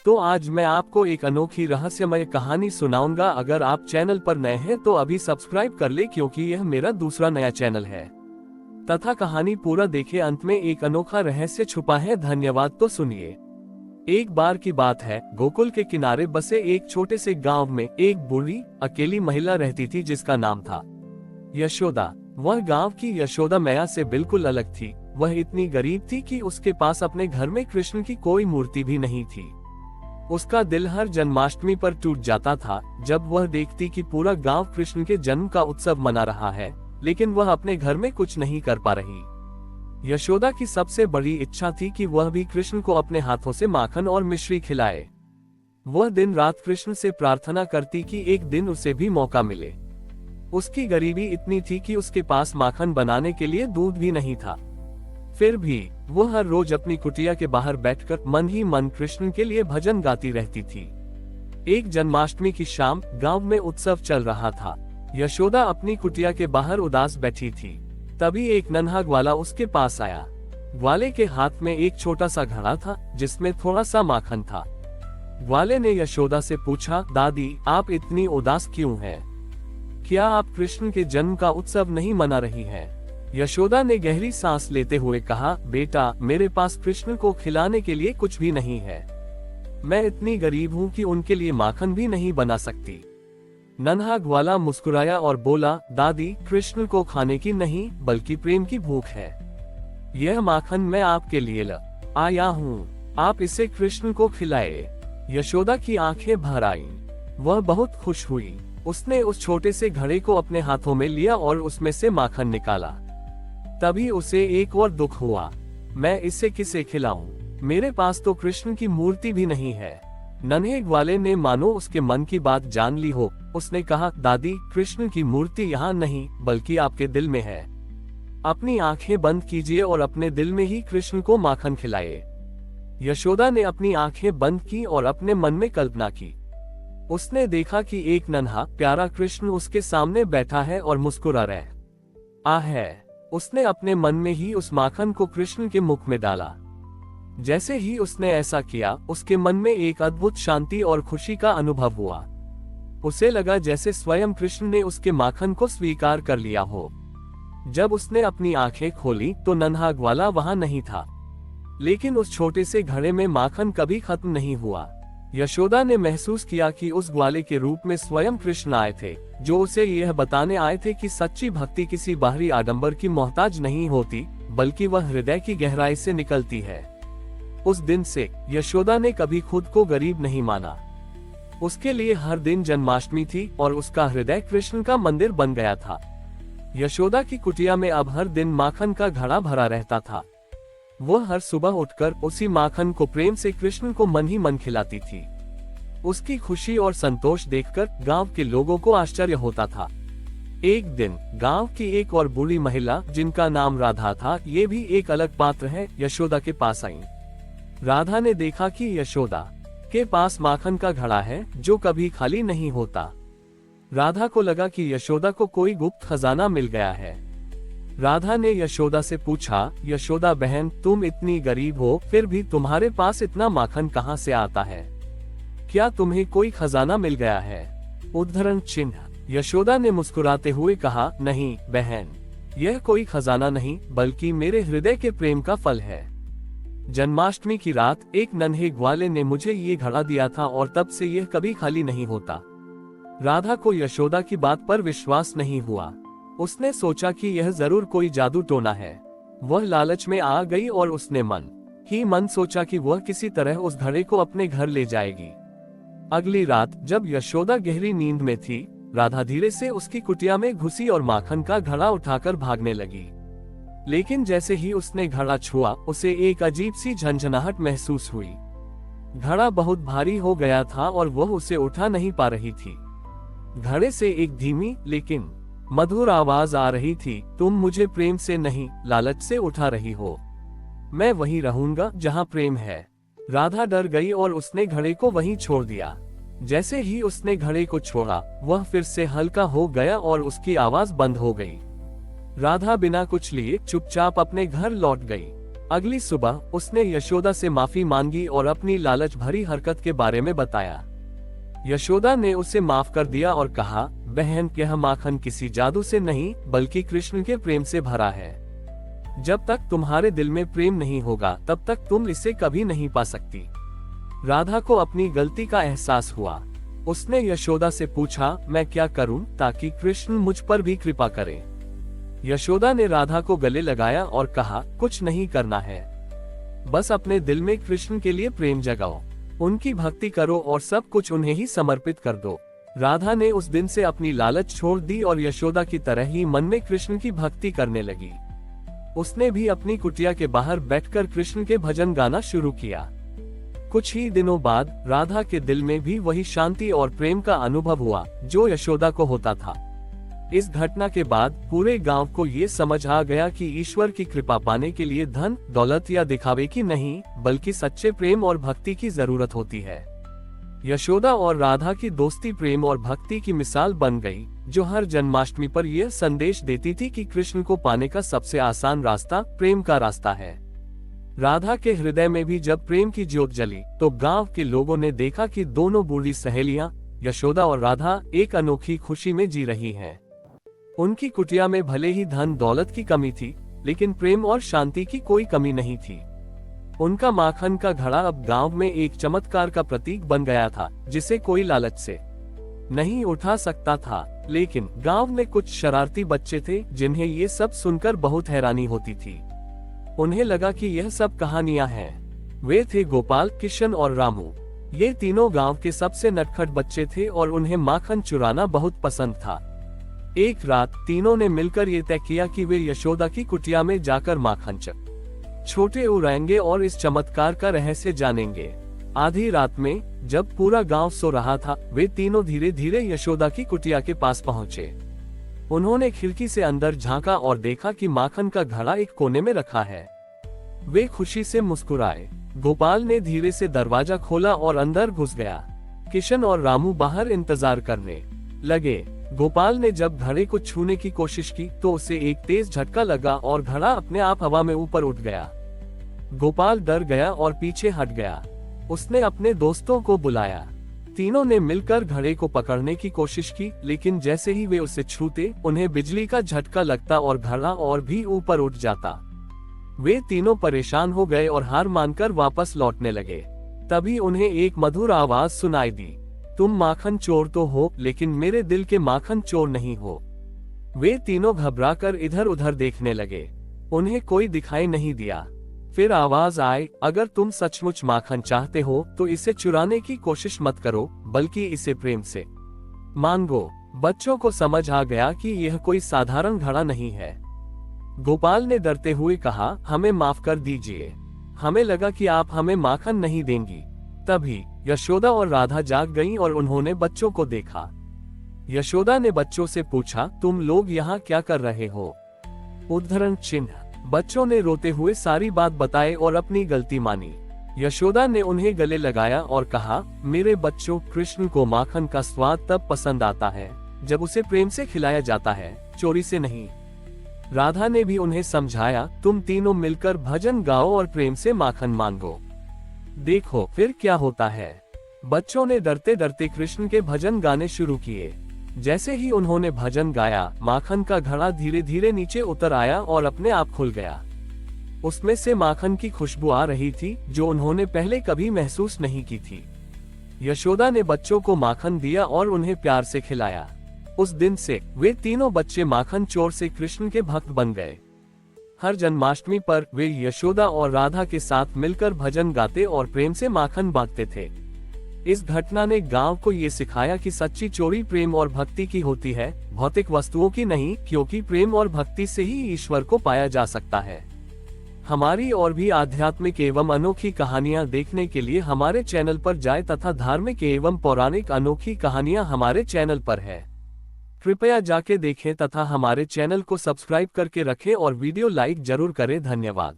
तो आज मैं आपको एक अनोखी रहस्यमय कहानी सुनाऊंगा। अगर आप चैनल पर नए हैं तो अभी सब्सक्राइब कर ले, क्योंकि यह मेरा दूसरा नया चैनल है। तथा कहानी पूरा देखे, अंत में एक अनोखा रहस्य छुपा है। धन्यवाद। तो सुनिए। एक बार की बात है, गोकुल के किनारे बसे एक छोटे से गांव में एक बूढ़ी अकेली महिला रहती थी, जिसका नाम था यशोदा। वह गांव की यशोदा मैया से बिल्कुल अलग थी। वह इतनी गरीब थी कि उसके पास अपने घर में कृष्ण की कोई मूर्ति भी नहीं थी। उसका दिल हर जन्माष्टमी पर टूट जाता था, जब वह देखती कि पूरा गांव कृष्ण के जन्म का उत्सव मना रहा है, लेकिन वह अपने घर में कुछ नहीं कर पा रही। यशोदा की सबसे बड़ी इच्छा थी कि वह भी कृष्ण को अपने हाथों से माखन और मिश्री खिलाए। वह दिन रात कृष्ण से प्रार्थना करती कि एक दिन उसे भी मौका मिले। उसकी गरीबी इतनी थी कि उसके पास माखन बनाने के लिए दूध भी नहीं था। फिर भी वह हर रोज अपनी कुटिया के बाहर बैठकर मन ही मन कृष्ण के लिए भजन गाती रहती थी। एक जन्माष्टमी की शाम गांव में उत्सव चल रहा था। यशोदा अपनी कुटिया के बाहर उदास बैठी थी। तभी एक नन्हा ग्वाला उसके पास आया। ग्वाले के हाथ में एक छोटा सा घड़ा था, जिसमें थोड़ा सा माखन था। ग्वाले ने यशोदा से पूछा, दादी, आप इतनी उदास क्यों हैं? क्या आप कृष्ण के जन्म का उत्सव नहीं मना रही हैं? यशोदा ने गहरी सांस लेते हुए कहा, बेटा, मेरे पास कृष्ण को खिलाने के लिए कुछ भी नहीं है। मैं इतनी गरीब हूँ कि उनके लिए माखन भी नहीं बना सकती। नन्हा ग्वाला मुस्कुराया और बोला, दादी, कृष्ण को खाने की नहीं बल्कि प्रेम की भूख है। यह माखन मैं आपके लिए आया हूँ, आप इसे कृष्ण को खिलाए। यशोदा की आंखें भर आईं। वह बहुत खुश हुई। उसने उस छोटे से घड़े को अपने हाथों में लिया और उसमें से माखन निकाला। तभी उसे एक और दुख हुआ। मैं इसे किसे खिलाऊं? मेरे पास तो कृष्ण की मूर्ति भी नहीं है। नन्हे ग्वाले ने मानो उसके मन की बात जान ली हो। उसने कहा, दादी, कृष्ण की मूर्ति यहाँ नहीं बल्कि आपके दिल में है। अपनी आंखें बंद कीजिए और अपने दिल में ही कृष्ण को माखन खिलाए। यशोदा ने अपनी आंखें बंद की और अपने मन में कल्पना की। उसने देखा कि एक नन्हा प्यारा कृष्ण उसके सामने बैठा है और मुस्कुरा रहा है। उसने अपने मन में ही उस माखन को कृष्ण के मुख में डाला। जैसे ही उसने ऐसा किया, उसके मन में एक अद्भुत शांति और खुशी का अनुभव हुआ। उसे लगा जैसे स्वयं कृष्ण ने उसके माखन को स्वीकार कर लिया हो। जब उसने अपनी आंखें खोली तो नन्हा ग्वाला वहां नहीं था, लेकिन उस छोटे से घड़े में माखन कभी खत्म नहीं हुआ। यशोदा ने महसूस किया कि उस ग्वाले के रूप में स्वयं कृष्ण आए थे, जो उसे यह बताने आए थे कि सच्ची भक्ति किसी बाहरी आडंबर की मोहताज नहीं होती, बल्कि वह हृदय की गहराई से निकलती है। उस दिन से यशोदा ने कभी खुद को गरीब नहीं माना। उसके लिए हर दिन जन्माष्टमी थी और उसका हृदय कृष्ण का मंदिर बन गया था। यशोदा की कुटिया में अब हर दिन माखन का घड़ा भरा रहता था। वह हर सुबह उठकर उसी माखन को प्रेम से कृष्ण को मन ही मन खिलाती थी। उसकी खुशी और संतोष देखकर गांव के लोगों को आश्चर्य होता था। एक दिन गांव की एक और बूढ़ी महिला, जिनका नाम राधा था, ये भी एक अलग पात्र है, यशोदा के पास आई। राधा ने देखा कि यशोदा के पास माखन का घड़ा है, जो कभी खाली नहीं होता। राधा को लगा कि यशोदा को कोई गुप्त खजाना मिल गया है। राधा ने यशोदा से पूछा, यशोदा बहन, तुम इतनी गरीब हो, फिर भी तुम्हारे पास इतना माखन कहाँ से आता है? क्या तुम्हें कोई खजाना मिल गया है? उद्धरण चिन्ह। यशोदा ने मुस्कुराते हुए कहा, नहीं बहन, यह कोई खजाना नहीं बल्कि मेरे हृदय के प्रेम का फल है। जन्माष्टमी की रात एक नन्हे ग्वाले ने मुझे ये घड़ा दिया था और तब से यह कभी खाली नहीं होता। राधा को यशोदा की बात पर विश्वास नहीं हुआ। उसने सोचा कि यह जरूर कोई जादू टोना है। वह लालच में आ गई और उसने मन ही मन सोचा कि वह किसी तरह उस घड़े को अपने घर ले जाएगी। अगली रात जब यशोदा गहरी नींद में थी, राधा धीरे से उसकी कुटिया में घुसी और माखन का घड़ा उठाकर भागने लगी। लेकिन जैसे ही उसने घड़ा छुआ, उसे एक अजीब सी झंझनाहट महसूस हुई। घड़ा बहुत भारी हो गया था और वह उसे उठा नहीं पा रही थी। घड़े से एक धीमी लेकिन मधुर आवाज आ रही थी, तुम मुझे प्रेम से नहीं, लालच से उठा रही हो। मैं वहीं रहूंगा जहां प्रेम है। राधा डर गई और उसने घड़े को वहीं छोड़ दिया। जैसे ही उसने घड़े को छोड़ा, वह फिर से हल्का हो गया और उसकी आवाज बंद हो गई। राधा बिना कुछ लिए चुपचाप अपने घर लौट गई। अगली सुबह उसने यशोदा से माफी मांगी और अपनी लालच भरी हरकत के बारे में बताया। यशोदा ने उसे माफ कर दिया और कहा, बहन, यह माखन किसी जादू से नहीं बल्कि कृष्ण के प्रेम से भरा है। जब तक तुम्हारे दिल में प्रेम नहीं होगा तब तक तुम इसे कभी नहीं पा सकती। राधा को अपनी गलती का एहसास हुआ। उसने यशोदा से पूछा, मैं क्या करूं ताकि कृष्ण मुझ पर भी कृपा करे। यशोदा ने राधा को गले लगाया और कहा, कुछ नहीं करना है, बस अपने दिल में कृष्ण के लिए प्रेम जगाओ, उनकी भक्ति करो और सब कुछ उन्हें ही समर्पित कर दो। राधा ने उस दिन से अपनी लालच छोड़ दी और यशोदा की तरह ही मन में कृष्ण की भक्ति करने लगी। उसने भी अपनी कुटिया के बाहर बैठकर कृष्ण के भजन गाना शुरू किया। कुछ ही दिनों बाद राधा के दिल में भी वही शांति और प्रेम का अनुभव हुआ जो यशोदा को होता था। इस घटना के बाद पूरे गांव को ये समझ आ गया कि ईश्वर की कृपा पाने के लिए धन, दौलत या दिखावे की नहीं बल्कि सच्चे प्रेम और भक्ति की जरूरत होती है। यशोदा और राधा की दोस्ती प्रेम और भक्ति की मिसाल बन गई, जो हर जन्माष्टमी पर यह संदेश देती थी कि कृष्ण को पाने का सबसे आसान रास्ता प्रेम का रास्ता है। राधा के हृदय में भी जब प्रेम की ज्योत जली तो गांव के लोगों ने देखा कि दोनों बूढ़ी सहेलियां यशोदा और राधा एक अनोखी खुशी में जी रही हैं। उनकी कुटिया में भले ही धन दौलत की कमी थी, लेकिन प्रेम और शांति की कोई कमी नहीं थी। उनका माखन का घड़ा अब गांव में एक चमत्कार का प्रतीक बन गया था, जिसे कोई लालच से नहीं उठा सकता था। लेकिन गांव में कुछ शरारती बच्चे थे जिन्हें ये सब सुनकर बहुत हैरानी होती थी। उन्हें लगा कि यह सब कहानियां हैं। वे थे गोपाल, किशन और रामू। ये तीनों गांव के सबसे नटखट बच्चे थे और उन्हें माखन चुराना बहुत पसंद था। एक रात तीनों ने मिलकर ये तय किया कि वे यशोदा की कुटिया में जाकर माखन छोटे उड़ाएंगे और इस चमत्कार का रहस्य जानेंगे। आधी रात में जब पूरा गांव सो रहा था, वे तीनों धीरे धीरे यशोदा की कुटिया के पास पहुंचे। उन्होंने खिड़की से अंदर झांका और देखा कि माखन का घड़ा एक कोने में रखा है। वे खुशी से मुस्कुराए। गोपाल ने धीरे से दरवाजा खोला और अंदर घुस गया। किशन और रामू बाहर इंतजार करने लगे। गोपाल ने जब घड़े को छूने की कोशिश की तो उसे एक तेज झटका लगा और घड़ा अपने आप हवा में ऊपर उठ गया। गोपाल डर गया और पीछे हट गया। उसने अपने दोस्तों को बुलाया। तीनों ने मिलकर घड़े को पकड़ने की कोशिश की, लेकिन जैसे ही वे उसे छूते उन्हें बिजली का झटका लगता और घड़ा और भी ऊपर उठ जाता। वे तीनों परेशान हो गए और हार मानकर वापस लौटने लगे। तभी उन्हें एक मधुर आवाज सुनाई दी, तुम माखन चोर तो हो, लेकिन मेरे दिल के माखन चोर नहीं हो। वे तीनों घबराकर इधर उधर देखने लगे। उन्हें कोई दिखाई नहीं दिया। फिर आवाज आई, अगर तुम सचमुच माखन चाहते हो तो इसे चुराने की कोशिश मत करो, बल्कि इसे प्रेम से मांगो। बच्चों को समझ आ गया कि यह कोई साधारण घड़ा नहीं है। गोपाल ने डरते हुए कहा, हमें माफ कर दीजिए, हमें लगा कि आप हमें माखन नहीं देंगी। तभी यशोदा और राधा जाग गईं और उन्होंने बच्चों को देखा। यशोदा ने बच्चों से पूछा, तुम लोग यहाँ क्या कर रहे हो? उद्धरण चिन्ह। बच्चों ने रोते हुए सारी बात बताई और अपनी गलती मानी। यशोदा ने उन्हें गले लगाया और कहा, मेरे बच्चों, कृष्ण को माखन का स्वाद तब पसंद आता है जब उसे प्रेम से खिलाया जाता है, चोरी से नहीं। राधा ने भी उन्हें समझाया, तुम तीनों मिलकर भजन गाओ और प्रेम से माखन मांगो, देखो फिर क्या होता है। बच्चों ने डरते डरते कृष्ण के भजन गाने शुरू किए। जैसे ही उन्होंने भजन गाया, माखन का घड़ा धीरे धीरे नीचे उतर आया और अपने आप खुल गया। उसमें से माखन की खुशबू आ रही थी जो उन्होंने पहले कभी महसूस नहीं की थी। यशोदा ने बच्चों को माखन दिया और उन्हें प्यार से खिलाया। उस दिन से वे तीनों बच्चे माखन चोर से कृष्ण के भक्त बन गए। हर जन्माष्टमी पर वे यशोदा और राधा के साथ मिलकर भजन गाते और प्रेम से माखन बांटते थे। इस घटना ने गांव को ये सिखाया कि सच्ची चोरी प्रेम और भक्ति की होती है, भौतिक वस्तुओं की नहीं, क्योंकि प्रेम और भक्ति से ही ईश्वर को पाया जा सकता है। हमारी और भी आध्यात्मिक एवं अनोखी कहानियां देखने के लिए हमारे चैनल पर जाएं तथा धार्मिक एवं पौराणिक अनोखी कहानियां हमारे चैनल पर है। कृपया जाके देखें तथा हमारे चैनल को सब्सक्राइब करके रखें और वीडियो लाइक जरूर करें। धन्यवाद।